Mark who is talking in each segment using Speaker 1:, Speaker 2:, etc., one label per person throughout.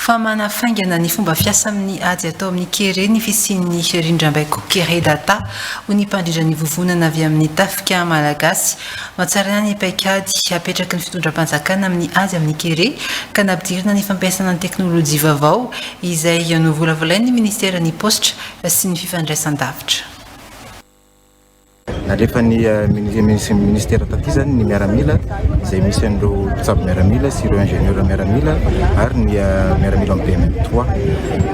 Speaker 1: Famanafaingana ny fomba fiasa amin'ny ady atao amin'ny kere ny fisian'ny rindram-baiko kere data ho ny mpandrindra ny vovonana avy amin'ny tafika malagasy mahatsara ny paikady apetraky ny fitondram-panjakana amin'ny ady amin'ny kere ka nampidirina ny fampiasana ny teknôlôjia vaovao izay novolavolain'ny ministera ny postra sy ny fifandraisan-davitra.
Speaker 2: Alefa ny ministera taty zany ny miaramila izay misy an'ireo mpitsabo miaramila sy ireo ingénieur miaramila ary ny miaramila amin'ny PM3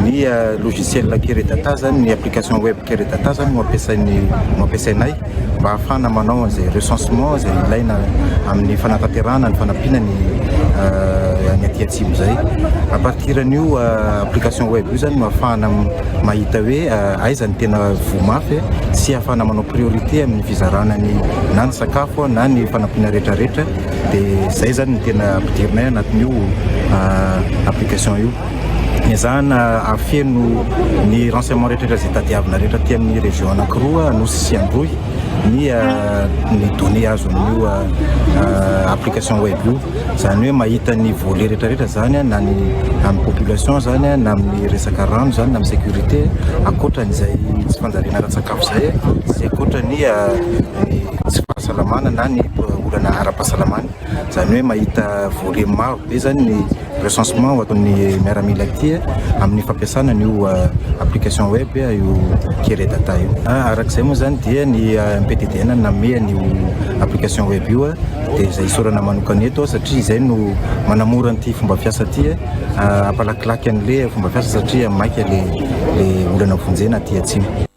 Speaker 2: ny logiciel kere data zany ny application web kere data zany no ampiasainay mba ahafahana manao izay recensement izay ilaina amin'ny fanatanterahana ny fanampiana ny aty atsimo zay. A partir an'io application web io zany no ahafahana mahita hoe aiza ny tena vomafy sy ahafahana manao priorité amin'ny fizarana na ny sakafo na ny fanampiana rehetrarehetra dia zay zany ny tena ampidirinay anatin'io application io. Ezahana afeno ny renseignement rehetrarehetra zay tadiavina rehetra ty amin'ny région anankiroa Anosy sy Androy ny données azo amin'io application web io zany hoe mahita ny volet rehetrarehetra zany na ny amin'ny population zany na amin'ny resaka rano zany na amin'ny sécurité akoatran'izay tsy fanjariana ara-tsakafo zay akoatrany tsy fahasalamana na ny olana ara-pahasalamana zany hoe mahita volet maro be zany ny recensement ataon'ny miaramila ty amin'ny fampiasana n'io application web io kere data io. Arak'izay moa zany dia ny MPTDN namea n'io application web io dia izay isorana manokana eto satria izay no manamora an'ity fomba fiasa ty ampalakilaky an'le fomba fiasa satria maika le olana vonjena aty atsimo.